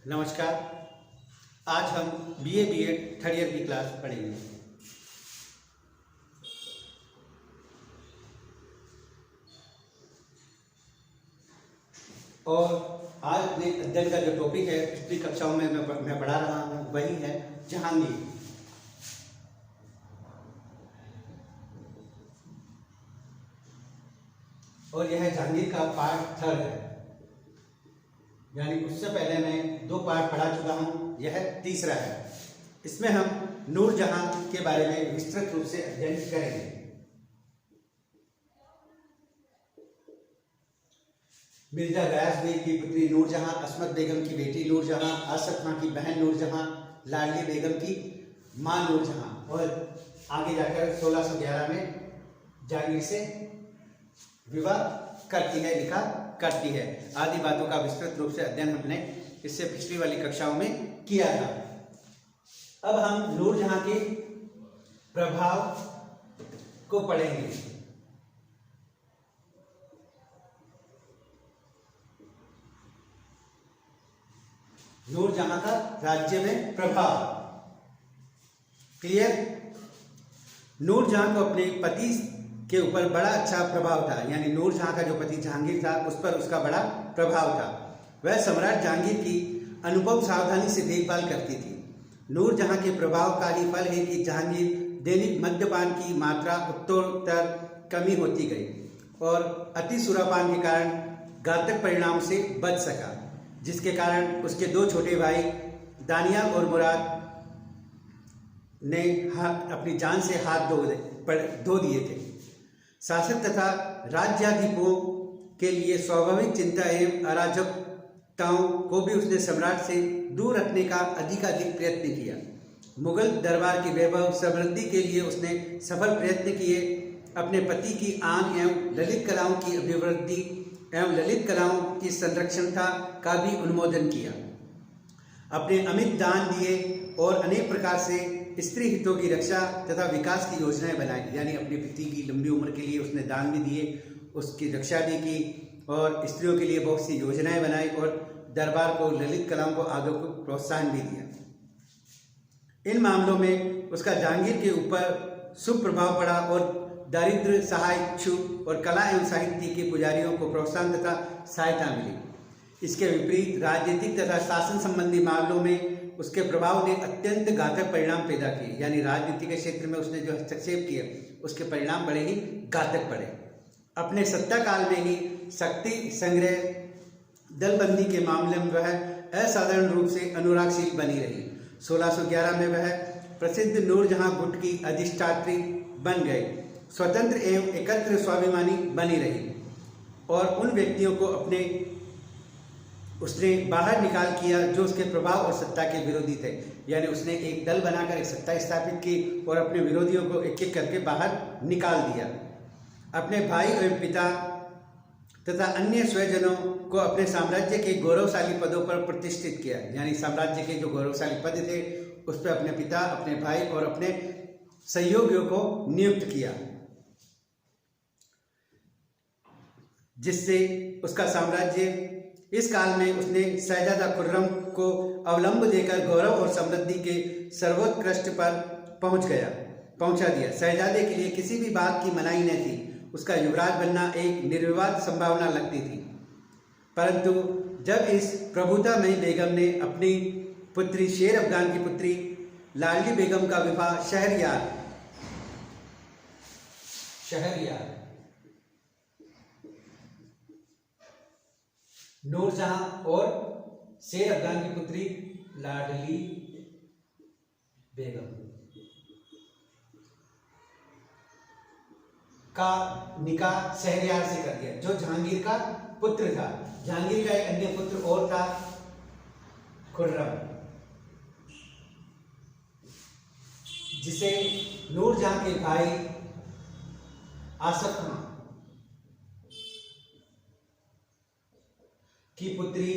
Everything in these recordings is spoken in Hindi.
नमस्कार। आज हम बीए बीएड थर्ड ईयर की क्लास पढ़ेंगे। और आज अपने अध्ययन का जो टॉपिक है पिछली कक्षाओं में मैं पढ़ा रहा हूँ वही है जहांगीर। और यह जहांगीर का पार्ट 3 है, यानी उससे पहले मैं 2 पार्ट पढ़ा चुका हूँ, यह तीसरा है। इसमें हम नूरजहां के बारे में विस्तृत रूप से अध्ययन करेंगे। मिर्जा गयास बेग की पुत्री नूरजहां, अस्मत बेगम की बेटी नूरजहां, आसफ खां की बहन नूरजहां, लाडली बेगम की मां नूरजहां, और आगे जाकर 1611 में जहांगीर से विवाह करती है, निकाह करती है। आदि बातों का विस्तृत रूप से अध्ययन हमने इससे पिछली वाली कक्षाओं में किया था। अब हम नूरजहां के प्रभाव को पढ़ेंगे। नूरजहां का राज्य में प्रभाव। क्लियर? नूरजहां को अपने पति के ऊपर बड़ा अच्छा प्रभाव था, यानी नूरजहां का जो पति जहांगीर था उस पर उसका बड़ा प्रभाव था। वह सम्राट जहांगीर की अनुपम सावधानी से देखभाल करती थी। नूरजहां के प्रभाव का ही फल है कि जहांगीर दैनिक मद्यपान की मात्रा उत्तरोत्तर कमी होती गई और अति सुरापान के कारण घातक परिणाम से बच सका, जिसके कारण उसके 2 छोटे भाई दानिया और मुराद ने अपनी जान से हाथ धो दिए थे। शासक तथा राज्याधिकों के लिए स्वाभाविक चिंता एवं अराजकताओं को भी उसने सम्राट से दूर रखने का अधिकाधिक प्रयत्न किया। मुगल दरबार की वैभव समृद्धि के लिए उसने सफल प्रयत्न किए। अपने पति की आन एवं ललित कलाओं की अभिवृद्धि एवं ललित कलाओं की संरक्षणता का भी अनुमोदन किया। अपने अमित दान दिए और अनेक प्रकार से स्त्री हितों की रक्षा तथा विकास की योजनाएं बनाई, यानी अपने पति की लंबी उम्र के लिए उसने दान भी दिए, उसकी रक्षा भी की और स्त्रियों के लिए बहुत सी योजनाएं बनाई और दरबार को ललित कलाओं को आगे को प्रोत्साहन भी दिया। इन मामलों में उसका जहांगीर के ऊपर शुभ प्रभाव पड़ा और दारिद्र सहाय इच्छुक और कला एवं साहित्य के पुजारियों को प्रोत्साहन तथा सहायता मिली। इसके विपरीत राजनीतिक तथा शासन संबंधी मामलों में उसके प्रभाव ने अत्यंत घातक परिणाम पैदा किए, यानी राजनीति के क्षेत्र में उसने जो हस्तक्षेप किए उसके परिणाम बड़े ही घातक पड़े। अपने सत्ता काल में ही शक्ति संग्रह दलबंदी के मामले में वह असाधारण रूप से अनुरागशील बनी रही। 1611 में वह प्रसिद्ध नूरजहां गुट की अधिष्ठात्री बन गई, स्वतंत्र एवं एकत्र स्वाभिमानी बनी रही और उन व्यक्तियों को उसने बाहर निकाल किया जो उसके प्रभाव और सत्ता के विरोधी थे, यानी उसने एक दल बनाकर एक सत्ता स्थापित की और अपने विरोधियों को एक एक करके बाहर निकाल दिया। अपने भाई और पिता तथा अन्य स्वजनों को अपने साम्राज्य के गौरवशाली पदों पर प्रतिष्ठित किया, यानी साम्राज्य के जो गौरवशाली पद थे उस पर अपने पिता, अपने भाई और अपने सहयोगियों को नियुक्त किया, जिससे उसका साम्राज्य इस काल में उसने शहजादा खुर्रम को अवलंब देकर गौरव और समृद्धि के सर्वोत्कृष्ट पर पहुंचा दिया। शहजादे के लिए किसी भी बात की मनाही न थी, उसका युवराज बनना एक निर्विवाद संभावना लगती थी। परंतु जब इस प्रभुतामयी बेगम ने अपनी पुत्री शेर अफगान की पुत्री लाडली बेगम का विवाह शहरयार नूरजहां और शेर अफगान की पुत्री लाडली बेगम का निकाह शहरयार से कर दिया, जो जहांगीर का पुत्र था। जहांगीर का एक अन्य पुत्र और था, खुर्रम, जिसे नूरजहां के भाई आसफ खां की पुत्री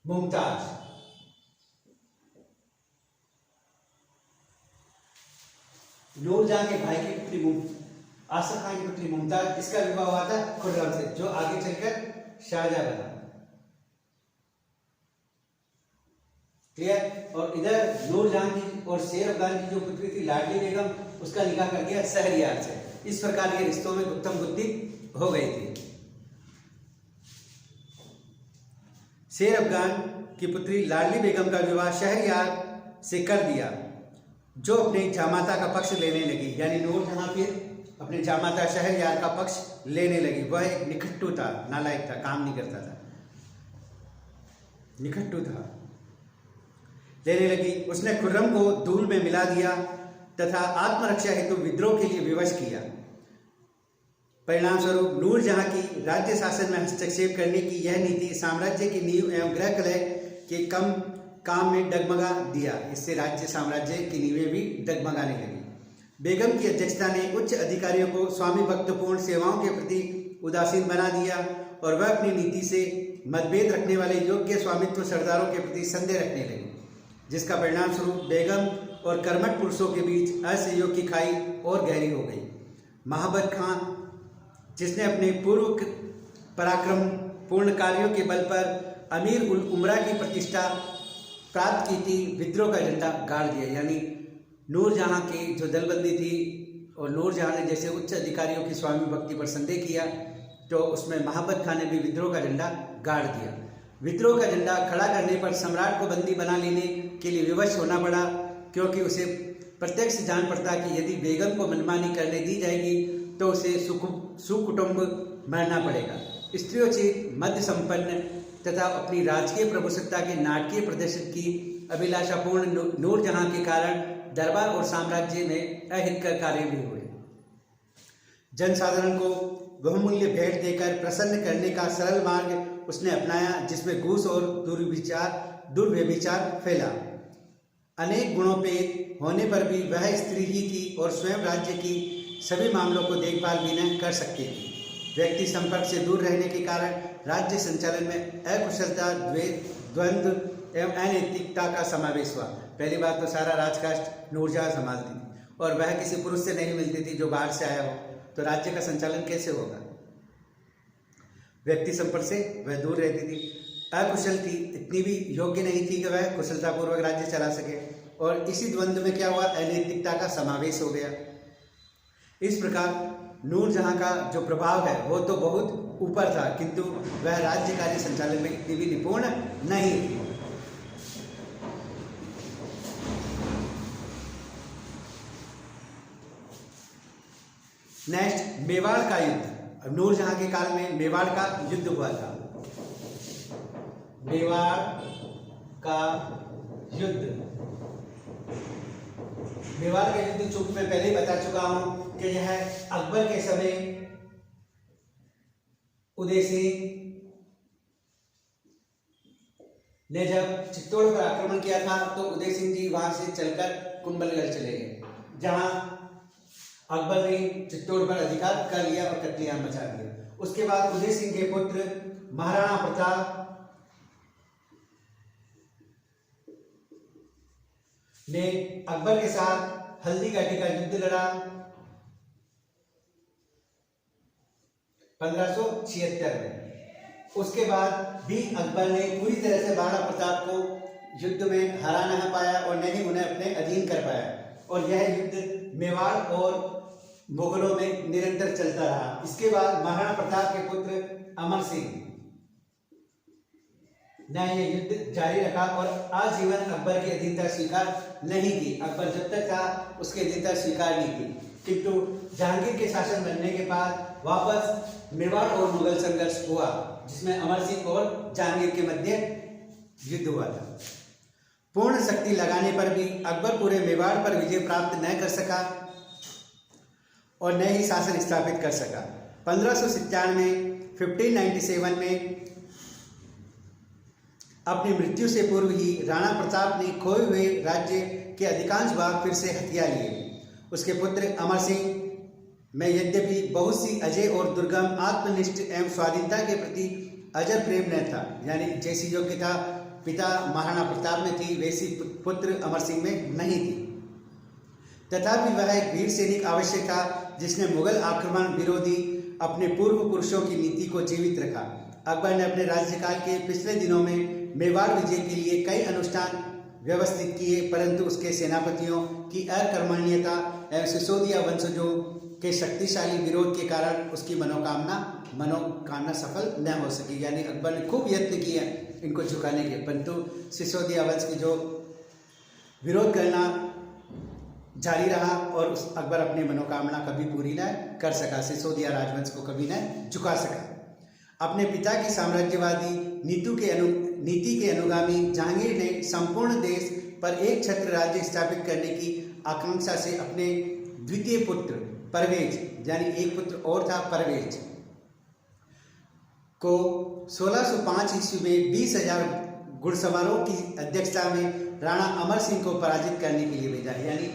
मुमताज नूरजहां के भाई की पुत्री आसफ खान की पुत्री मुमताज, इसका विवाह हुआ था खुर्रम से, जो आगे चलकर शाहजहां बना। क्लियर। और इधर नूरजहां की और शेर अफगान की जो पुत्री थी लाडली बेगम, उसका निकाह कर दिया शहरयार से। इस प्रकार ये रिश्तों में गुत्थम गुत्थी हो गई थी। शेर अफगान की पुत्री लाडली बेगम का विवाह शहरयार से कर दिया, जो अपने जामाता का पक्ष लेने लगी। यानी नूरजहां फिर अपने जामाता शहरयार का पक्ष लेने लगी। वह एक निखट्टू था, नालायक था, काम नहीं करता था, निखट्टू था। लेने लगी। उसने खुर्रम को धूल में मिला दिया तथा आत्मरक्षा हेतु विद्रोह के लिए विवश किया। परिणाम स्वरूप नूरजहां की राज्य शासन में हस्तक्षेप करने की यह नीति साम्राज्य की नींव एवं गृह कलह के कम काम में डगमगा दिया। इससे राज्य साम्राज्य की नींवें भी डगमगाने लगी। बेगम की अध्यक्षता ने उच्च अधिकारियों को स्वामी भक्तपूर्ण सेवाओं के प्रति उदासीन बना दिया और वह अपनी नीति से मतभेद रखने वाले योग्य स्वामित्व सरदारों के प्रति संदेह रखने लगी, जिसका परिणाम स्वरूप बेगम और कर्मठ पुरुषों के बीच असहयोग की खाई और गहरी हो गई। महाबत खां, जिसने अपने पूर्व पराक्रम पूर्ण कार्यों के बल पर अमीर उल उमरा की प्रतिष्ठा प्राप्त की थी, विद्रोह का झंडा गाड़ दिया। यानी नूरजहां की जो दलबंदी थी और नूरजहां ने जैसे उच्च अधिकारियों की स्वामी भक्ति पर संदेह किया, तो उसमें महाबत खां ने भी विद्रोह का झंडा गाड़ दिया। विद्रोह का झंडा खड़ा करने पर सम्राट को बंदी बना लेने के लिए विवश होना पड़ा, क्योंकि उसे प्रत्यक्ष जान पड़ता कि यदि बेगम को मनमानी करने दी जाएगी तो उसे सुकुटुंब मरना पड़ेगा। स्त्रियोचित, मध्य संपन्न तथा अपनी राजकीय प्रभुसत्ता के नाटकीय प्रदर्शन की अभिलाषापूर्ण नूरजहां के कारण दरबार और साम्राज्य में अहितकर कार्य भी हुए। जनसाधारण को बहुमूल्य भेंट देकर प्रसन्न करने का सरल मार्ग उसने अपनाया, जिसमें घूस और दुर्व्यभिचार फैला। अनेक गुणों पे होने पर भी वह स्त्री ही थी और स्वयं राज्य की सभी मामलों को देखभाल भी न कर सकती थी। व्यक्ति संपर्क से दूर रहने के कारण राज्य संचालन में अकुशलता, द्वंद्व एवं अनैतिकता का समावेश हुआ। पहली बात तो सारा राजकाज नूरजहां संभालती थी और वह किसी पुरुष से नहीं मिलती थी जो बाहर से आया हो, तो राज्य का संचालन कैसे होगा। व्यक्ति संपर्क से वह दूर रहती थी, अकुशल थी, इतनी भी योग्य नहीं थी कि वह कुशलतापूर्वक राज्य चला सके, और इसी द्वंद्व में क्या हुआ, अनैतिकता का समावेश हो गया। इस प्रकार नूरजहां का जो प्रभाव है वो तो बहुत ऊपर था, किंतु वह राज्य कार्य संचालन में इतनी भी निपुण नहीं थी। नेक्स्ट, मेवाड़ का युद्ध। नूरजहां के काल में मेवाड़ का युद्ध हुआ था। मेवाड़ का युद्ध, मेवाड़ का युद्ध चूंकि मैं पहले ही बता चुका हूं कि यह अकबर के समय उदय सिंह ने जब चित्तौड़ पर आक्रमण किया था, तो उदय सिंह जी वहां से चलकर कुंभलगढ़ चले गए, जहां अकबर ने चित्तौड़ पर अधिकार कर लिया और कत्लेआम मचा दिया। उसके बाद उदय सिंह के पुत्र महाराणा प्रताप ने अकबर के साथ हल्दी घाटी का युद्ध लड़ा 1576 में। उसके बाद भी अकबर ने पूरी तरह से महाराणा प्रताप को युद्ध में हरा नहीं पाया और न ही उन्हें अपने अधीन कर पाया, और यह युद्ध मेवाड़ और मुगलों में निरंतर चलता रहा। इसके बाद महाराणा प्रताप के पुत्र अमर सिंह ने यह युद्ध जारी रखा और आजीवन अकबर की अधीनता स्वीकार नहीं की। अकबर जब तक था उसकी अधीनता स्वीकार नहीं की, किंतु जहांगीर के शासन बनने के बाद वापस मेवाड़ और मुगल संघर्ष हुआ, जिसमें अमर सिंह और जहांगीर के मध्य युद्ध हुआ था। पूर्ण शक्ति लगाने पर भी अकबर पूरे मेवाड़ पर विजय प्राप्त न कर सका और न ही शासन स्थापित कर सका। 1597 में अपनी मृत्यु से पूर्व ही राणा प्रताप ने खोए हुए राज्य के अधिकांश भाग फिर से हथिया लिए। उसके पुत्र अमर सिंह में यद्यपि बहुत सी अजय और दुर्गम, आत्मनिष्ठ एवं स्वाधीनता के प्रति अजर प्रेम न था, यानी जैसी योग्यता पिता महाराणा प्रताप में थी वैसी पुत्र अमर सिंह में नहीं थी। तथापि वह एक वीर सैनिक आवश्यक था जिसने मुगल आक्रमण विरोधी अपने पूर्व पुरुषों की नीति को जीवित रखा। अकबर ने अपने राज्यकाल के पिछले दिनों में मेवाड़ विजय के लिए कई अनुष्ठान व्यवस्थित किए, परंतु उसके सेनापतियों की अकर्मण्यता एवं सिसोदिया वंशजों के शक्तिशाली विरोध के कारण उसकी मनोकामना सफल न हो सकी। यानी अकबर ने खूब यत्न किए इनको झुकाने के, परंतु सिसोदिया वंश की जो विरोध करना जारी रहा और अकबर अपनी मनोकामना कभी पूरी न कर सका, सिसोदिया राजवंश को कभी न झुका सका। अपने पिता की साम्राज्यवादी नीति के अनुगामी जहांगीर ने संपूर्ण देश पर एक छत्र राज्य स्थापित करने की आकांक्षा से अपने द्वितीय पुत्र परवेज, यानी एक पुत्र और था परवेज, को 1605 ईस्वी में 20,000 घुड़सवारों की अध्यक्षता में राणा अमर सिंह को पराजित करने के लिए भेजा। यानी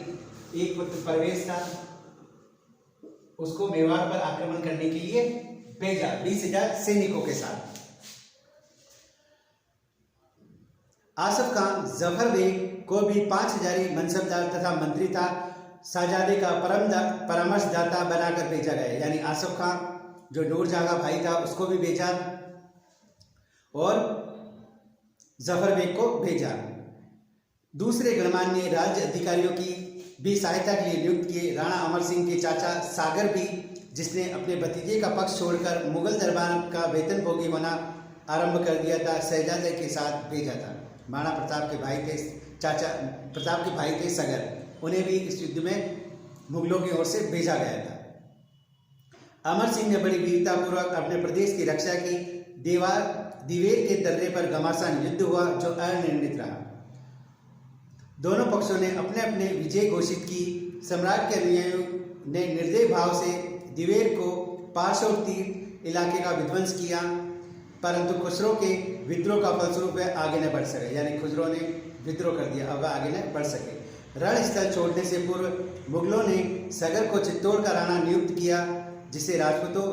एक पुत्र परवेज था, उसको मेवाड़ पर आक्रमण करने के लिए भेजा 20,000 सैनिकों के साथ। आसफ खान जफर बेग को भी 5,000 मनसबदार तथा मंत्री था शाहजादे का परामर्शदाता बनाकर भेजा गया। यानी आसफ खान जो नूरजहां का भाई था उसको भी भेजा और जफर बेग को भेजा। दूसरे गणमान्य राज्य अधिकारियों की भी सहायता के लिए नियुक्त किए। राणा अमर सिंह के चाचा सागर भी, जिसने अपने भतीजे का पक्ष छोड़कर मुगल दरबार का वेतनभोगी होना आरंभ कर दिया था, शहजादे के साथ भेजा था। महाराणा प्रताप के भाई थे, चाचा प्रताप के भाई थे सगर, उन्हें भी इस युद्ध में मुगलों की ओर से भेजा गया था। अमर सिंह ने बड़ी वीरतापूर्वक अपने प्रदेश की रक्षा की। दिवेर के दर्रे पर घमासान युद्ध हुआ जो अनिर्णित रहा। दोनों पक्षों ने अपने अपने विजय घोषित की। सम्राट के अनुयायियों ने निर्दय भाव से दिवेर को पार्श्व तीर इलाके का विध्वंस किया, परंतु खुसरो के विद्रोह का फलस्वरूप वह आगे न बढ़ सके। यानी खुसरो ने विद्रोह कर दिया, अब वह आगे न बढ़ सके। रणस्थल छोड़ने से पूर्व मुगलों ने सगर को चित्तौड़ का राणा नियुक्त किया, जिससे राजपूतों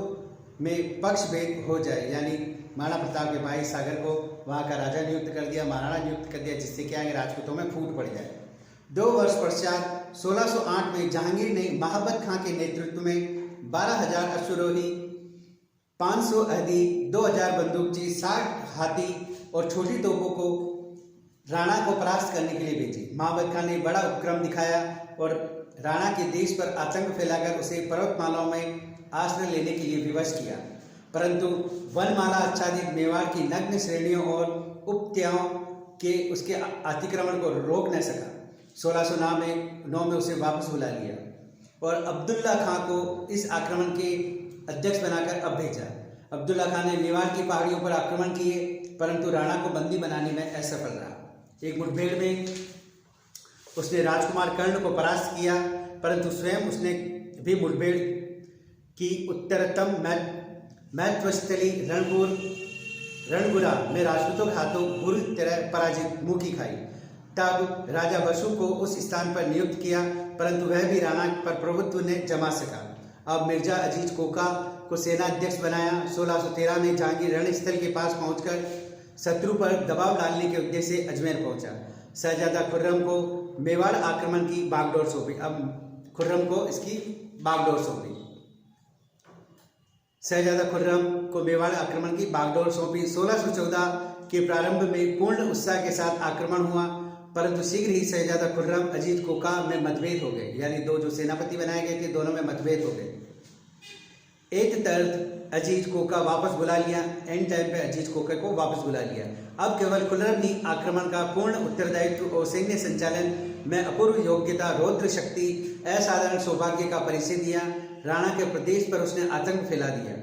में पक्षभेद हो जाए। यानी महाराणा प्रताप के भाई सागर को वहाँ का राजा नियुक्त कर दिया, महाराणा नियुक्त कर दिया, जिससे क्या है राजपूतों में फूट पड़ जाए। 2 वर्ष पश्चात 1608 में जहांगीर ने महाबत खां के नेतृत्व में 12,000 अश्वरोही, 500 अहदी, 2,000 बंदूकची, 60 हाथी और छोटी तोपों को राणा को परास्त करने के लिए भेजी। महाबत खां ने बड़ा उपक्रम दिखाया और राणा के देश पर आतंक फैलाकर उसे पर्वतमालाओं में आश्रय लेने के लिए विवश किया, परंतु वनमाला आच्छादित मेवाड़ की नग्न श्रेणियों और उपत्याओं के उसके अतिक्रमण को रोक न सका। 1609 में उसे वापस बुला लिया और अब्दुल्ला खां को इस आक्रमण के अध्यक्ष बनाकर अब भेजा। अब्दुल्ला खां ने मेवाड़ की पहाड़ियों पर आक्रमण किए, परंतु राणा को बंदी बनाने में असफल रहा। एक मुठभेड़ में उसने राजकुमार कर्ण को परास्त किया, परंतु स्वयं उसने भी मुठभेड़ की उत्तरतम महत्वस्थली रणपुरा में राजपूतों के हाथों बुरी तरह पराजित मुखी खाई। तब राजा बसु को उस स्थान पर नियुक्त किया, परंतु वह भी राणा पर प्रभुत्व ने जमा सका। अब मिर्जा अजीज कोका को सेनाध्यक्ष बनाया। 1613 में जहांगीर रणस्थल के पास पहुंचकर शत्रु पर दबाव डालने के उद्देश्य से अजमेर पहुंचा। शहजादा खुर्रम को मेवाड़ आक्रमण की बागडोर सौंपी। अब खुर्रम को इसकी बागडोर सौंपी। शहजादा खुर्रम को मेवाड़ आक्रमण की बागडोर सौंपी। 1614 के प्रारंभ में पूर्ण उत्साह के साथ आक्रमण हुआ, परंतु शीघ्र ही शहजादा खुर्रम अजीत कोका में मतभेद हो गए। यानी दो जो सेनापति बनाए गए थे दोनों में मतभेद हो गए। एक तरफ अजीज कोका वापस बुला लिया, एंड टाइम पे अजीज कोका को वापस बुला लिया। अब केवल खुर्रम ने आक्रमण का पूर्ण उत्तरदायित्व और सैन्य संचालन में अपूर्व योग्यता, रौद्र शक्ति, असाधारण सौभाग्य का परिचय दिया। राणा के प्रदेश पर उसने आतंक फैला दिया।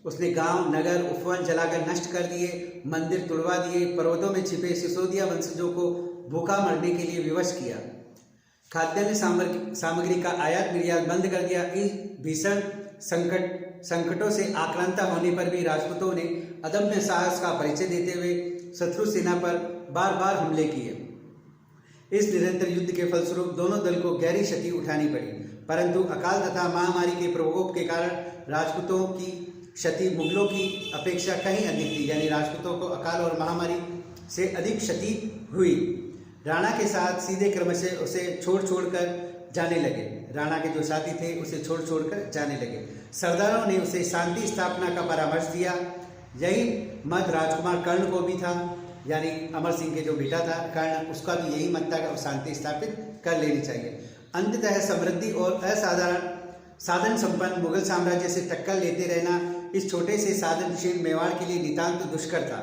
उसने गांव, नगर, उपवन जलाकर नष्ट कर दिए, मंदिर तुड़वा दिए, पर्वतों में छिपे सिसोदिया वंशजों को भूखा मरने के लिए विवश किया, खाद्यान्न सामग्री का आयात निर्यात बंद कर दिया। इस भीषण संकटों से आक्रांता होने पर भी राजपूतों ने अदम्य साहस का परिचय देते हुए शत्रु सेना पर बार बार हमले किए। इस निरंतर युद्ध के फलस्वरूप दोनों दल को गहरी क्षति उठानी पड़ी, परंतु अकाल तथा महामारी के प्रकोप के कारण राजपूतों की क्षति मुगलों की अपेक्षा कहीं अधिक थी। यानी राजपूतों को अकाल और महामारी से अधिक क्षति हुई। राणा के साथ सीधे क्रमशः उसे छोड़कर जाने लगे। राणा के जो साथी थे उसे छोड़ छोड़कर जाने लगे। सरदारों ने उसे शांति स्थापना का परामर्श दिया। यही मत राजकुमार कर्ण को भी था, यानी अमर सिंह के जो बेटा था कर्ण, उसका भी यही मत था कि शांति स्थापित कर लेनी चाहिए। अंततः समृद्धि और असाधारण साधन संपन्न मुगल साम्राज्य से टक्कर लेते रहना इस छोटे से साधनशील मेवाड़ के लिए नितांत दुष्कर था।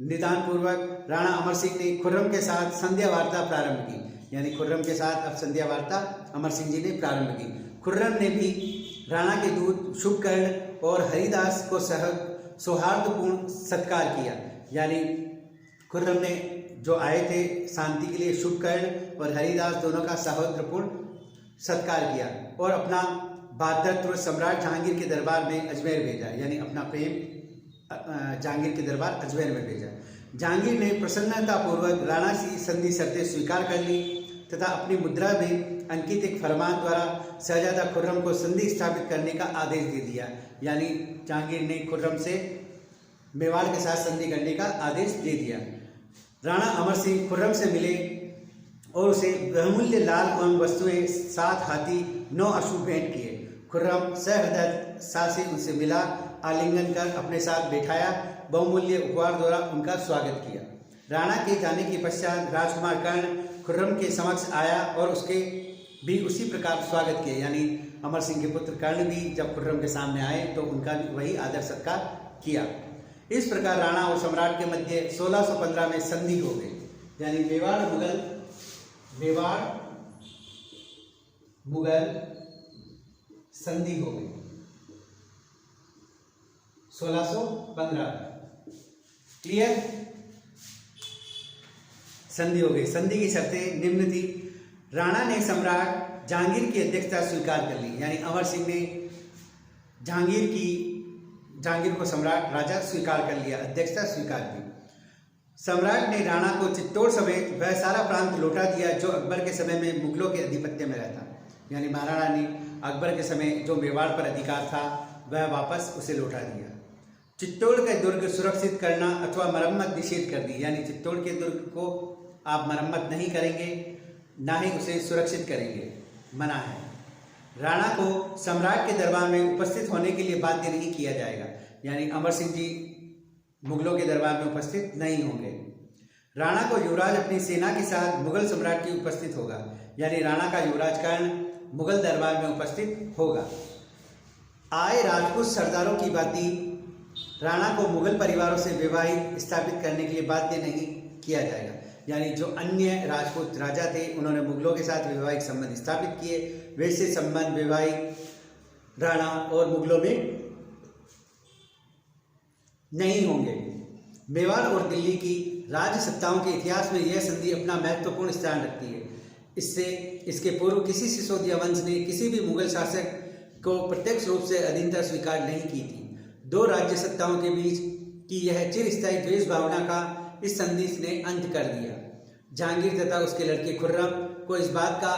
निदान पूर्वक राणा अमर सिंह ने खुर्रम के साथ संध्या वार्ता प्रारंभ की, यानी खुर्रम के साथ अब संध्या वार्ता अमर सिंह जी ने प्रारंभ की। खुर्रम ने भी राणा के दूत शुभकर्ण और हरिदास को सौहार्दपूर्ण सत्कार किया, यानी खुर्रम ने जो आए थे शांति के लिए शुभकर्ण और हरिदास दोनों का सौहार्दपूर्ण सत्कार किया और अपना बहादुर सम्राट जहांगीर के दरबार में अजमेर भेजा, यानी अपना प्रेम जहांगीर के दरबार अजमेर में भेजा। जहांगीर ने प्रसन्नतापूर्वक राणा की संधि शर्तें स्वीकार कर ली तथा अपनी मुद्रा में अंकित एक फरमान द्वारा शहजादा खुर्रम को संधि स्थापित करने का आदेश दे दिया, यानी जहांगीर ने खुर्रम से मेवाड़ के साथ संधि करने का आदेश दे दिया। राणा अमर सिंह खुर्रम से मिले और उसे बहुमूल्य लाल एवं वस्तुएं 7 हाथी 9 अश्व भेंट किए। खुर्रम सहृदय से उनसे मिला, आलिंगन कर अपने साथ बैठाया, बहुमूल्य उपहार द्वारा उनका स्वागत किया। राणा के जाने के पश्चात राजकुमार कर्ण खुर्रम के समक्ष आया और उसके भी उसी प्रकार स्वागत किया, यानी अमर सिंह के पुत्र कर्ण भी जब खुर्रम के सामने आए तो उनका भी वही आदर सत्कार किया। इस प्रकार राणा और सम्राट के मध्य 1615 में संधि हो गई, यानी मेवाड़ मुगल संधि हो गई 1615। क्लियर? संधि हो गई। संधि की शर्तें निम्न थी। राणा ने सम्राट जहांगीर की अध्यक्षता स्वीकार कर ली, यानी अमर सिंह ने जहांगीर को सम्राट राजा स्वीकार कर लिया, अध्यक्षता स्वीकार की। सम्राट ने राणा को चित्तौड़ समेत वह सारा प्रांत लौटा दिया जो अकबर के समय में मुगलों के अधिपत्य में रहता, यानी महाराणा ने अकबर के समय जो मेवाड़ पर अधिकार था वह वापस उसे लौटा दिया। चित्तौड़ के दुर्ग सुरक्षित करना अथवा मरम्मत निषेध कर दी, यानी चित्तौड़ के दुर्ग को आप मरम्मत नहीं करेंगे, ना ही उसे सुरक्षित करेंगे, मना है। राणा को सम्राट के दरबार में उपस्थित होने के लिए बाध्य नहीं किया जाएगा, यानी अमर सिंह जी मुगलों के दरबार में उपस्थित नहीं होंगे। राणा को युवराज अपनी सेना के साथ मुगल सम्राट की उपस्थित होगा, यानी राणा का युवराज कर्ण मुगल दरबार में उपस्थित होगा। आए राजपूत सरदारों की बाती राणा को मुगल परिवारों से वैवाहिक स्थापित करने के लिए बाध्य नहीं किया जाएगा, यानी जो अन्य राजपूत राजा थे उन्होंने मुगलों के साथ वैवाहिक संबंध स्थापित किए, वैसे संबंध वैवाहिक राणा और मुगलों में नहीं होंगे। मेवाड़ और दिल्ली की राज्य सत्ताओं के इतिहास में यह संधि अपना महत्वपूर्ण स्थान रखती है। इससे इसके पूर्व किसी सिसोदिया वंश ने किसी भी मुगल शासक को प्रत्यक्ष रूप से अधीनता स्वीकार नहीं की थी। दो राज्य सत्ताओं के बीच की यह चिरस्थायी द्वेष भावना का इस संधि ने अंत कर दिया। जहांगीर तथा उसके लड़के खुर्रम को इस बात का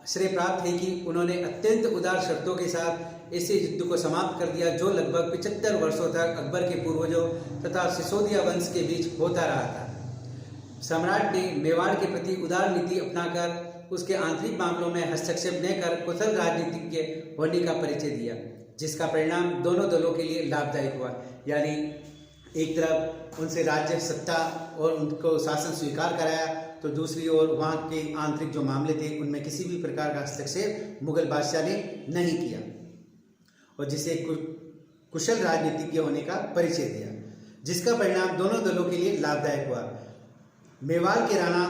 श्रेय प्राप्त है कि उन्होंने अत्यंत उदार शर्तों के साथ ऐसे युद्ध को समाप्त कर दिया जो लगभग 75 वर्षों तक अकबर के पूर्वजों तथा सिसोदिया वंश के बीच होता रहा था। सम्राट ने मेवाड़ के प्रति उदार नीति अपनाकर उसके आंतरिक मामलों में हस्तक्षेप न कर कुशल राजनीतिज्ञ होने का परिचय दिया, जिसका परिणाम दोनों दलों के लिए लाभदायक हुआ। यानी एक तरफ उनसे राज्य सत्ता और उनको शासन स्वीकार कराया, तो दूसरी ओर वहाँ के आंतरिक जो मामले थे उनमें किसी भी प्रकार का हस्तक्षेप मुगल बादशाह ने नहीं किया और जिसे कुशल राजनीतिज्ञ होने का परिचय दिया, जिसका परिणाम दोनों दलों के लिए लाभदायक हुआ। मेवाड़ के राणा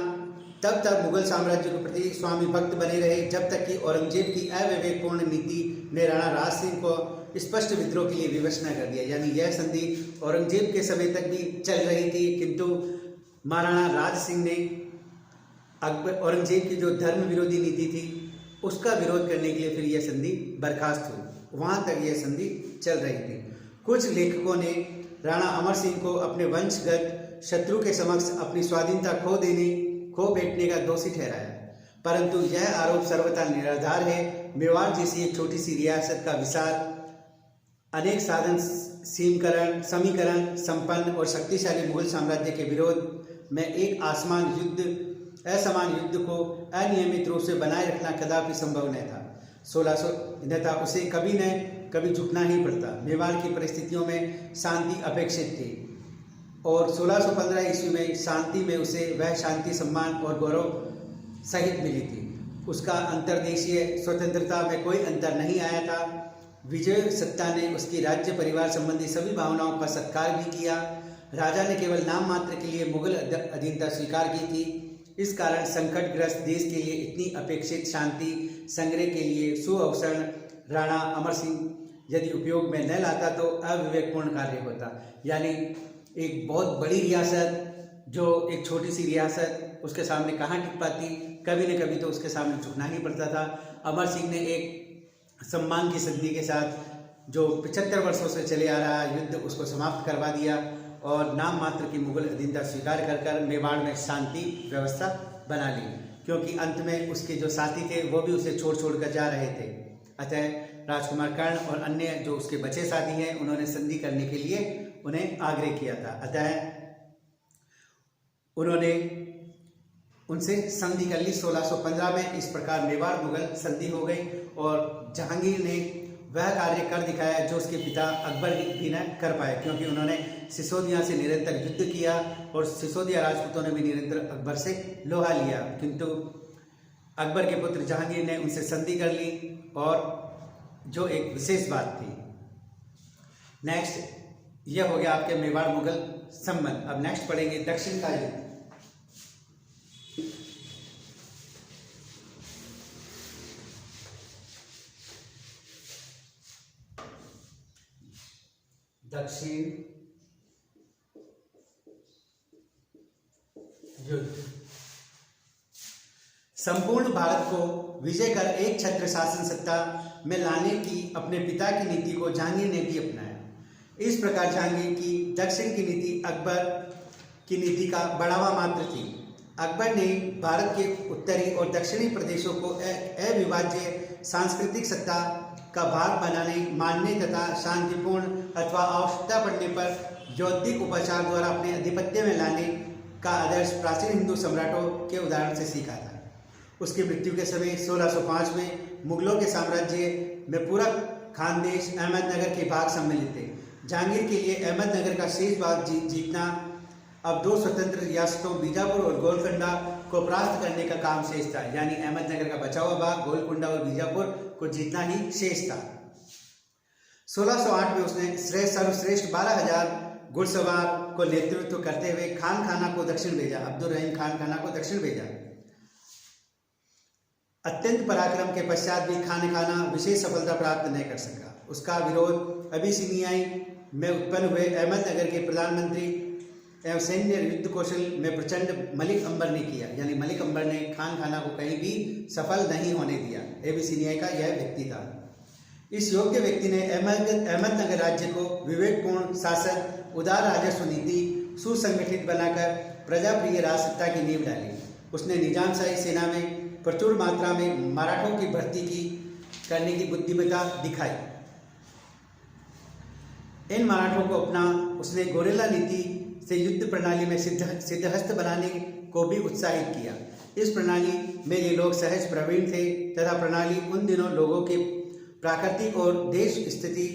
तब तक मुगल साम्राज्य के प्रति स्वामी भक्त बने रहे जब तक कि औरंगजेब की अविवेकपूर्ण नीति ने राणा राज सिंह को स्पष्ट विद्रोह के लिए विवश न कर दिया। यानी यह संधि औरंगजेब के समय तक भी चल रही थी, किंतु महाराणा राज सिंह ने औरंगजेब की जो धर्म विरोधी नीति थी उसका विरोध करने के लिए फिर यह संधि बर्खास्त हुई। वहां तक यह संधि चल रही थी। कुछ लेखकों ने राणा अमर सिंह को अपने वंशगत शत्रु के समक्ष अपनी स्वाधीनता खो बैठने का दोषी ठहराया, परंतु यह आरोप सर्वथा निराधार है। मेवाड़ जैसी एक छोटी सी रियासत का विशाल अनेक साधन समीकरण संपन्न और शक्तिशाली मुगल साम्राज्य के विरोध में एक आसमान युद्ध असमान युद्ध को अनियमित रूप से बनाए रखना कदापि संभव न था। 1600 नेता उसे कभी न कभी झुकना ही पड़ता। मेवाड़ की परिस्थितियों में शांति अपेक्षित थी और 1615 ईस्वी में शांति में उसे वह शांति, सम्मान और गौरव सहित मिली थी। उसका अंतर्देशीय स्वतंत्रता में कोई अंतर नहीं आया था। विजय सत्ता ने उसकी राज्य परिवार संबंधी सभी भावनाओं का सत्कार भी किया। राजा ने केवल नाम मात्र के लिए मुगल अधीनता स्वीकार की थी। इस कारण संकटग्रस्त देश के लिए इतनी अपेक्षित शांति संग्रह के लिए सुअवसर राणा अमर सिंह यदि उपयोग में न लाता तो अविवेकपूर्ण कार्य होता। यानी एक बहुत बड़ी रियासत, जो एक छोटी सी रियासत, उसके सामने कहाँ टिक पाती, कभी न कभी तो उसके सामने झुकना ही पड़ता था। अमर सिंह ने एक सम्मान की संधि के साथ जो 75 वर्षों से चले आ रहा युद्ध उसको समाप्त करवा दिया और नाम मात्र की मुगल अधीनता स्वीकार कर मेवाड़ में शांति व्यवस्था बना ली, क्योंकि अंत में उसके जो साथी थे वो भी उसे छोड़ कर जा रहे थे। अतः राजकुमार कर्ण और अन्य जो उसके बचे साथी हैं उन्होंने संधि करने के लिए उन्हें आग्रह किया था। अतः उन्होंने उनसे संधि कर ली 1615 में। इस प्रकार मेवाड़ मुगल संधि हो गई और जहांगीर ने वह कार्य कर दिखाया जो उसके पिता अकबर भी न कर पाए, क्योंकि उन्होंने सिसोदिया से निरंतर युद्ध किया और सिसोदिया राजपूतों ने भी निरंतर अकबर से लोहा लिया, किंतु अकबर के पुत्र जहांगीर ने उनसे संधि कर ली, और जो एक विशेष बात थी। नेक्स्ट यह हो गया आपके मेवाड़ मुगल संबंध। अब नेक्स्ट पढ़ेंगे दक्षिण का युद्ध। दक्षिण युद्ध। संपूर्ण भारत को विजय कर एक छत्र शासन सत्ता में लाने की अपने पिता की नीति को जहांगीर ने भी अपनाया। इस प्रकार जहांगीर की दक्षिण की नीति अकबर की नीति का बढ़ावा मात्र थी। अकबर ने भारत के उत्तरी और दक्षिणी प्रदेशों को अविभाज्य सांस्कृतिक सत्ता का भाग बनाने, मानने तथा शांतिपूर्ण अथवा आवश्यकता पड़ने पर यौद्धिक उपचार द्वारा अपने आधिपत्य में लाने का आदर्श प्राचीन हिंदू सम्राटों के उदाहरण से सीखा था। उसकी मृत्यु के समय 1605 में मुगलों के साम्राज्य में पूरा खानदेश अहमदनगर के भाग सम्मिलित थे। जहांगीर के लिए अहमदनगर का शेष भाग जीतना अब दो स्वतंत्र रियासतों बीजापुर और गोलकुंडा को परास्त करने का काम शेष था। यानी अहमदनगर का बचा हुआ भाग गोलकुंडा और बीजापुर को जीतना ही शेष था। 1608 में उसने सर्वश्रेष्ठ 12,000 घुड़सवार को नेतृत्व करते हुए खान खाना को दक्षिण भेजा। अब्दुल रहीम खान खाना को दक्षिण भेजा। अत्यंत पराक्रम के पश्चात भी खान खाना विशेष सफलता प्राप्त नहीं कर सका। उसका विरोध अबिसिनियाई में उत्पन्न हुए अहमदनगर के प्रधानमंत्री एवं सैन्य युद्ध कौशल में प्रचंड मलिक अंबर ने किया। यानी मलिक अंबर ने खान खाना को कहीं भी सफल नहीं होने दिया। एबिसिनियाई का यह व्यक्ति था। इस योग्य व्यक्ति ने अहमदनगर राज्य को विवेकपूर्ण शासन, उदार राजस्व नीति, सुसंगठित बनाकर प्रजाप्रिय राजसत्ता की नींव डाली। उसने निजामशाही सेना में प्रचुर मात्रा में मराठों की भर्ती करने की बुद्धिमत्ता दिखाई। इन मराठों को उसने गोरेला नीति से युद्ध प्रणाली में सिद्धहस्त बनाने को भी उत्साहित किया। इस प्रणाली में ये लोग सहज प्रवीण थे तथा प्रणाली उन दिनों लोगों के प्राकृतिक और देश स्थिति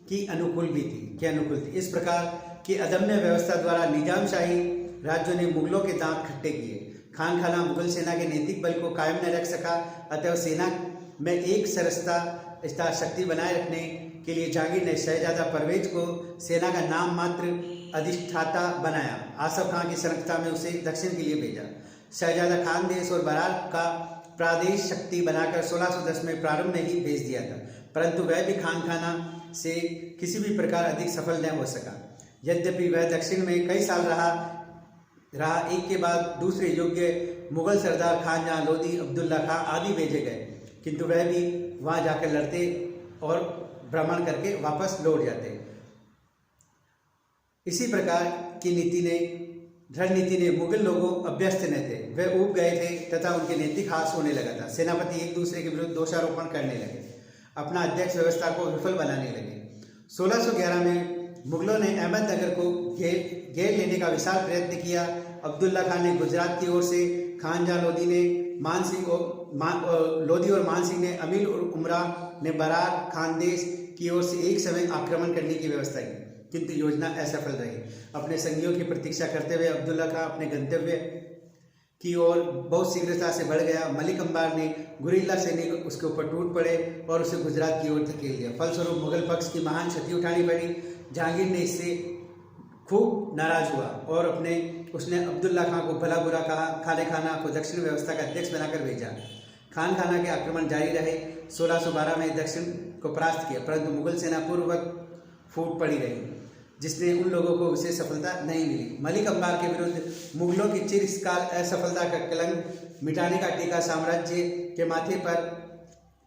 की अनुकूल थी। इस प्रकार की अदम्य व्यवस्था द्वारा निजामशाही राज्यों ने मुगलों के दांत खट्टे किए। खान खाना मुगल सेना के नैतिक बल को कायम न रख सका, अतः सेना में एक सरसता शक्ति बनाए रखने के लिए जहांगीर ने शहजादा परवेज को सेना का नाम मात्र अधिष्ठाता बनाया। आसफ खां की सरलता में उसे दक्षिण के लिए भेजा। शहजादा खानदेश और बरार का प्रादेश शक्ति बनाकर 1610 में प्रारंभ में ही भेज दिया था, परंतु वह भी खान खाना से किसी भी प्रकार अधिक सफल न हो सका। यद्यपि वह दक्षिण में कई साल रहा, एक के बाद दूसरे योग्य मुगल सरदार खान जहां लोधी, अब्दुल्ला खां आदि भेजे गए, किंतु वह भी वहां जाकर लड़ते और भ्रमण करके वापस लौट जाते। इसी प्रकार की रणनीति ने मुगल लोगों अभ्यस्त न थे, वे ऊब गए थे तथा उनके नैतिक हास होने लगा था। सेनापति एक दूसरे के विरुद्ध दोषारोपण करने लगे, अपना अध्यक्ष व्यवस्था को विफल बनाने लगे। 1611 में मुगलों ने अहमदनगर को घेर लेने का विशाल प्रयत्न किया। अब्दुल्ला खान ने गुजरात की ओर से, खानजा लोधी ने लोधी और मान सिंह ने, अमीर और उमरा ने बरार खानदेश की ओर से एक समय आक्रमण करने की व्यवस्था की, किंतु योजना असफल रही। अपने संगियों की प्रतीक्षा करते हुए अब्दुल्ला खान अपने गंतव्य की ओर बहुत शीघ्रता से बढ़ गया। मलिक अंबार ने गुरिल्ला सैनिक उसके ऊपर टूट पड़े और उसे गुजरात की ओर धकेल दिया। फलस्वरूप मुगल पक्ष की महान क्षति उठानी पड़ी। जहांगीर ने इससे खूब नाराज हुआ और उसने अब्दुल्ला खान को भला बुरा कहा। खाने खाना को दक्षिण व्यवस्था का अध्यक्ष बनाकर भेजा। खान खाना के आक्रमण जारी रहे। 1612 में दक्षिण को परास्त किया, परंतु मुगल सेना पूर्ववत फूट पड़ी रही, जिसने उन लोगों को विशेष सफलता नहीं मिली। मलिक अंबार के विरुद्ध मुगलों की चिरकाल असफलता का कलंक मिटाने का टीका साम्राज्य के माथे पर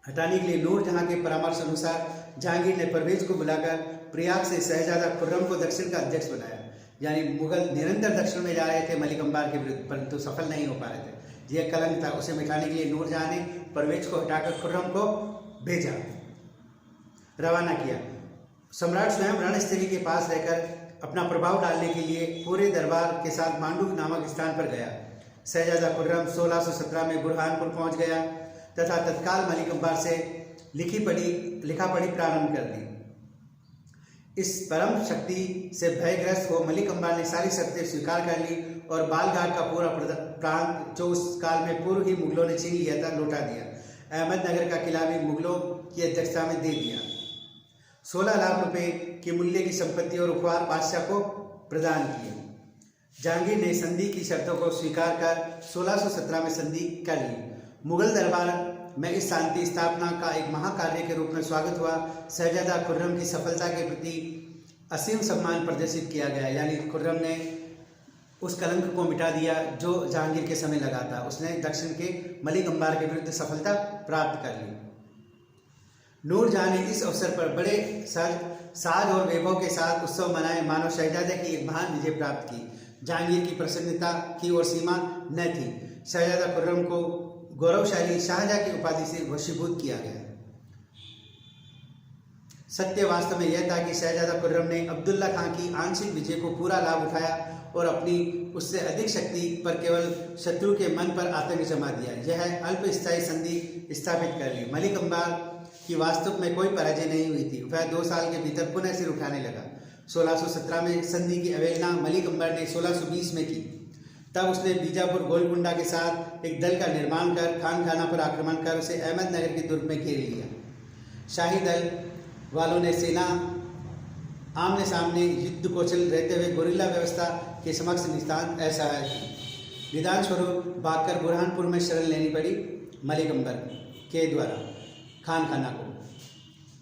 हटाने के लिए नूर जहां के परामर्श अनुसार जहांगीर ने परवेज को बुलाकर प्रयाग से शहजादा खुर्रम को दक्षिण का अध्यक्ष बनाया। यानी मुगल निरंतर दक्षिण में जा रहे थे मलिक अंबार के विरुद्ध, परंतु सफल नहीं हो पा रहे थे। यह कलंक था, उसे मिटाने के लिए नूर जहां ने परवेज को हटाकर खुर्रम को भेजा, रवाना किया। सम्राट स्वयं रणस्थली के पास रहकर अपना प्रभाव डालने के लिए पूरे दरबार के साथ मांडू नामक स्थान पर गया। शहजादा खुर्रम 1617 में बुरहानपुर पहुंच गया तथा तत्काल मलिक अंबार से लिखा पढ़ी प्रारंभ कर दी। इस परम शक्ति से भयग्रस्त हो मलिक अंबार ने सारी शर्तें स्वीकार कर ली और बालघाट का पूरा प्रांत, जो उस काल में पूर्व ही मुगलों ने छीन लिया था, लौटा दिया। अहमदनगर का किला भी मुगलों की अध्यक्षता में दे दिया। 16 लाख रुपए के मूल्य की संपत्ति और उपहार बादशाह को प्रदान किए। जहांगीर ने संधि की शर्तों को स्वीकार कर 1617 में संधि कर ली। मुगल दरबार में इस शांति स्थापना का एक महाकार्य के रूप में स्वागत हुआ। शहजादा खुर्रम की सफलता के प्रति असीम सम्मान प्रदर्शित किया गया। यानी खुर्रम ने उस कलंक को मिटा दिया जो जहांगीर के समय लगा था। उसने दक्षिण के मलिक अंबार के विरुद्ध सफलता प्राप्त कर ली। नूर जहां ने इस अवसर पर बड़े साज और वैभव के साथ उत्सव मनाए, मानो शहजादे की एक महान विजय प्राप्त की। जहांगीर की प्रसन्नता की ओर सीमा न थी। शहजादा खुर्रम को गौरवशाली शाहजहां की उपाधि से वशीभूत किया गया। सत्य वास्तव में यह था कि शहजादा खुर्रम ने अब्दुल्ला खान की आंशिक विजय को पूरा लाभ उठाया और अपनी उससे अधिक शक्ति पर केवल शत्रु के मन पर आतंक जमा दिया। यह अल्पस्थायी संधि स्थापित कर ली। मलिक अंबार की वास्तव में कोई पराजय नहीं हुई थी। वह 2 साल के भीतर पुनः सिर उठाने लगा। 1617 में संधि की अवहेलना मलिक अंबार ने 1620 में की। तब उसने बीजापुर गोलकुंडा के साथ एक दल का निर्माण कर खान खाना पर आक्रमण कर उसे अहमदनगर के दुर्ग में घेर लिया। शाही दल वालों ने सेना आमने सामने युद्ध कौशल रहते हुए गुरिल्ला व्यवस्था के समक्ष निस्तान असहाय थी। निदान स्वरूप भागकर बुरहानपुर में शरण लेनी पड़ी मलिक अंबर के द्वारा खान खाना को।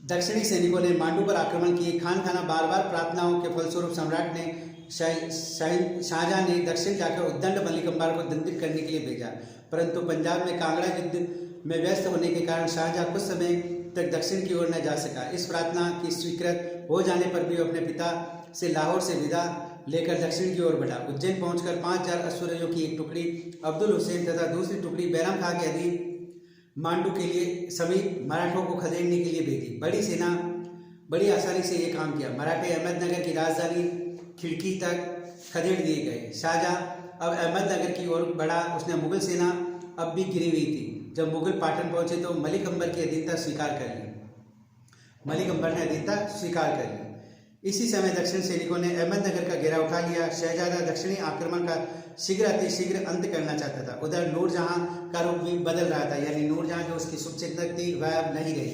दक्षिणी सैनिकों ने मांडू पर आक्रमण किए। खान खाना बार बार प्रार्थनाओं के फलस्वरूप सम्राट ने शाहजहां ने दक्षिण जाकर उद्दंड मलिक अंबार को दंडित करने के लिए भेजा, परंतु पंजाब में कांगड़ा युद्ध में व्यस्त होने के कारण शाहजहां कुछ समय तक दक्षिण की ओर न जा सका। इस प्रार्थना की स्वीकृत हो जाने पर भी अपने पिता से लाहौर से विदा लेकर दक्षिण की ओर बढ़ा। उज्जैन पहुंचकर 5000 अश्वरोहियों की एक टुकड़ी अब्दुल हुसैन तथा दूसरी टुकड़ी बैराम खां के अधीन मांडू के लिए समीप मराठों को खदेड़ने के लिए भेजी। बड़ी सेना बड़ी आसानी से ये काम किया। मराठे अहमदनगर की राजधानी खिड़की तक खदेड़ दिए गए। शाहजहां अब अहमदनगर की ओर बढ़ा। उसने मुगल सेना अब भी घिरी हुई थी। जब मुगल पाटन पहुंचे तो मलिक अंबर की अधीनता स्वीकार कर ली। मलिक अंबर ने अधीनता स्वीकार कर ली। इसी समय दक्षिण सैनिकों ने अहमदनगर का घेरा उठा लिया। शहजादा दक्षिणी आक्रमण का शीघ्र अतिशीघ्र अंत करना चाहता था। उधर नूरजहां का रूप भी बदल रहा था। यानी नूरजहां जो उसकी शुभचिंतक थी वह अब नहीं रही,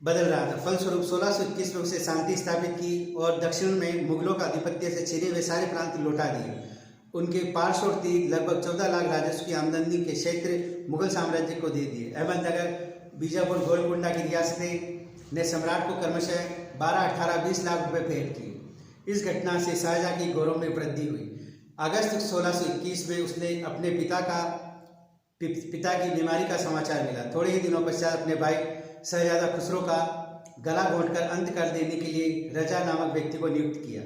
बदल रहा था। फलस्वरूप 1621 में उसे शांति स्थापित की और दक्षिण में मुगलों का आधिपत्य से छिने हुए सारे प्रांत लौटा दिए। उनके पार्श्ववर्ती लगभग 14 लाख राजस्व की आमदनी के क्षेत्र मुगल साम्राज्य को दे दिए। अहमदनगर, बीजापुर, गोलकुंडा की रियासतें ने सम्राट को क्रमशः 12, 18, 20 लाख रुपए भेंट किए। इस घटना से शाहजहां की गौरव में वृद्धि हुई। अगस्त 1621 में उसने अपने पिता की बीमारी का समाचार मिला। थोड़े ही दिनों पश्चात अपने भाई शहजादा खुसरो का गला घोंटकर अंत कर देने के लिए रजा नामक व्यक्ति को नियुक्त किया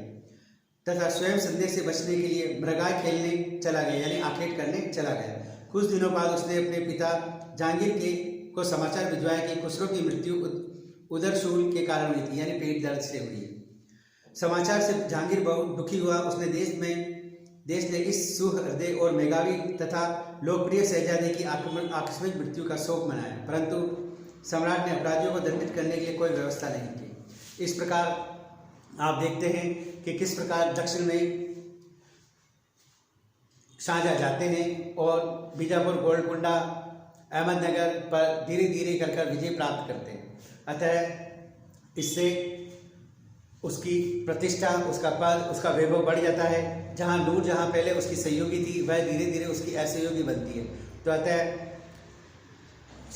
तथा स्वयं संदेह से बचने के लिए मृगाय खेलने चला गया, यानी आखेट करने चला गया। कुछ दिनों बाद उसने अपने पिता जहांगीर को समाचार भिजवाया कि खुसरो की मृत्यु उदरशूल के कारण हुई थी, यानी पेट दर्द से हुई। समाचार से जहांगीर बहुत दुखी हुआ। उसने देश ने इस सुहृदय और मेधावी तथा लोकप्रिय शहजादे की आकस्मिक मृत्यु का शोक मनाया, परंतु सम्राट ने अपराधियों को दंडित करने के लिए कोई व्यवस्था नहीं की। इस प्रकार आप देखते हैं कि किस प्रकार दक्षिण में शाहजहाँ जाते हैं और बीजापुर, गोलकुंडा, अहमदनगर पर धीरे धीरे कर विजय प्राप्त करते हैं। अतः इससे उसकी प्रतिष्ठा, उसका पद, उसका वैभव बढ़ जाता है। जहाँ नूरजहाँ पहले उसकी सहयोगी थी, वह धीरे धीरे उसकी असहयोगी बनती है। तो अतः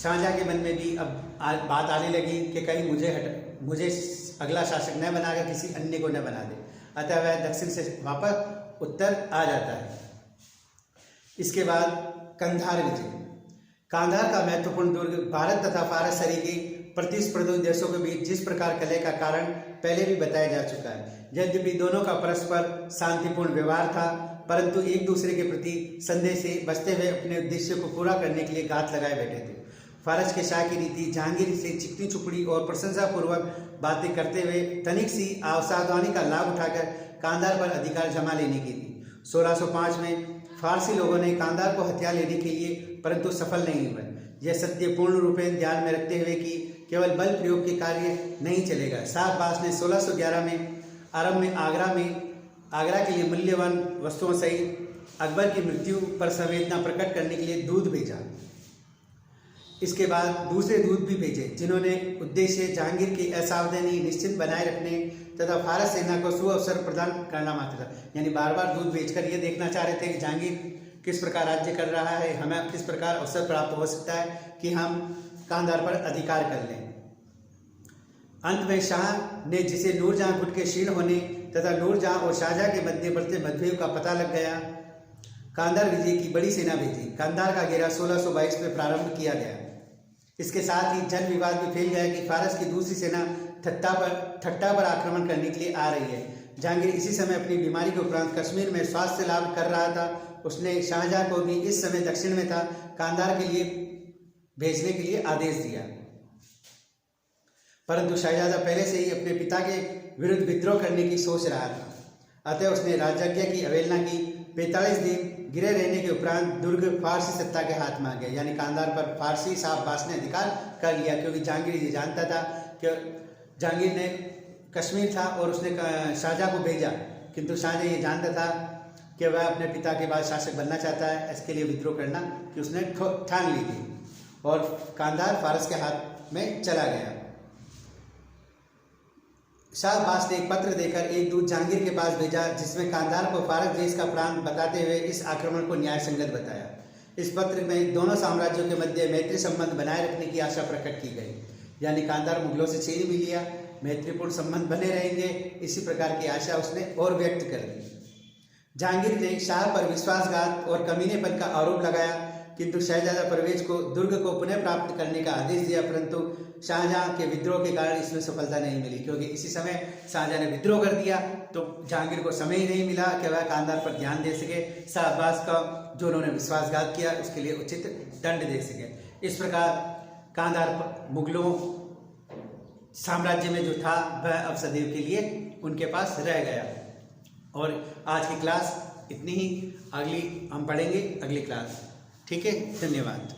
शाहजहाँ के मन में भी अब बात आने लगी कि कहीं मुझे अगला शासक न बनाकर किसी अन्य को न बना दे। अतः वह दक्षिण से वापस उत्तर आ जाता है। इसके बाद कंधार विजय। कांधार का महत्वपूर्ण दुर्ग भारत तथा फारस सरी के प्रतिस्पर्धी देशों के बीच जिस प्रकार कलह का कारण पहले भी बताया जा चुका है। यद्यपि दोनों का परस्पर शांतिपूर्ण व्यवहार था, परंतु एक दूसरे के प्रति संदेह से बचते हुए अपने उद्देश्य को पूरा करने के लिए घात लगाए बैठे थे। फारस के शाह की रीति जहांगीर से चिकनी चुपड़ी और प्रशंसापूर्वक बातें करते हुए तनिक सी असावधानी का लाभ उठाकर कांधार पर अधिकार जमा लेने की थी। 1605 में फारसी लोगों ने कांधार को हथिया लेने के लिए परंतु सफल नहीं हुए। यह सत्य पूर्ण रूपेण ध्यान में रखते हुए कि केवल बल प्रयोग के कार्य नहीं चलेगा। शाह अब्बास ने 1611 में आरंभ में आगरा के लिए मूल्यवान वस्तुओं सहित अकबर की मृत्यु पर संवेदना प्रकट करने के लिए दूत भेजा। इसके बाद दूसरे दूत भी भेजे, जिन्होंने उद्देश्य जहांगीर की असावधानी निश्चित बनाए रखने तथा फारस सेना को सुअवसर प्रदान करना मात्र था। यानी बार बार दूत भेजकर ये देखना चाह रहे थे कि जहांगीर किस प्रकार राज्य कर रहा है, हमें किस प्रकार अवसर प्राप्त हो सकता है कि हम कांधार पर अधिकार कर लें। अंत में शाह ने, जिसे नूरजहाँ गुट के क्षीण होने तथा नूरजहाँ और शाहजहाँ के मध्य बढ़ते मतभेद का पता लग गया, कांधार विजय की बड़ी सेना भेजी। कांधार का घेरा 1622 में प्रारंभ किया गया। इसके साथ ही जन विवाद भी फैल गया कि फारस की दूसरी सेना ठट्टा पर आक्रमण करने के लिए आ रही है। जहांगीर इसी समय अपनी बीमारी के उपरांत कश्मीर में स्वास्थ्य लाभ कर रहा था। उसने शाहजहाँ को भी इस समय दक्षिण में था कांधार के लिए भेजने के लिए आदेश दिया, परंतु शाहजहाँ पहले से ही अपने पिता के विरुद्ध विद्रोह करने की सोच रहा था। अतः उसने राजाज्ञा की अवहेलना की। 45 दिन गिरे रहने के उपरांत दुर्ग फारसी सत्ता के हाथ में आ गया। यानी कांधार पर फारसी शाह अब्बास ने अधिकार कर लिया, क्योंकि जहांगीर ये जानता था कि जहांगीर ने कश्मीर था और उसने शाहजहाँ को भेजा, किंतु शाहजहाँ ये जानता था कि वह अपने पिता के बाद शासक बनना चाहता है। इसके लिए विद्रोह करना कि उसने ठान ली थी और कांधार फारस के हाथ में चला गया। शाह अब्बास ने एक पत्र देकर एक दूत जहांगीर के पास भेजा, जिसमें कांधार को फारस देश का प्रांत बताते हुए इस आक्रमण को न्याय संगत बताया। इस पत्र में दोनों साम्राज्यों के मध्य मैत्री संबंध बनाए रखने की आशा प्रकट की गई। यानी कांधार मुगलों से छीन भी लिया, मैत्रीपूर्ण संबंध बने रहेंगे, इसी प्रकार की आशा उसने और व्यक्त कर दी। जहांगीर ने शाह पर विश्वासघात और कमीनेपन का आरोप लगाया, किंतु शहजादा परवेज को दुर्ग को पुनः प्राप्त करने का आदेश दिया, परंतु शाहजहाँ के विद्रोह के कारण इसमें सफलता नहीं मिली, क्योंकि इसी समय शाहजहाँ ने विद्रोह कर दिया तो जहांगीर को समय ही नहीं मिला कि वह कांधार पर ध्यान दे सके। शाह अब्बास का जो उन्होंने विश्वासघात किया उसके लिए उचित दंड दे सके। इस प्रकार कांधार मुगलों साम्राज्य में जो था वह अब सदैव के लिए उनके पास रह गया। और आज की क्लास इतनी ही, अगली हम पढ़ेंगे अगली क्लास। ठीक है, धन्यवाद।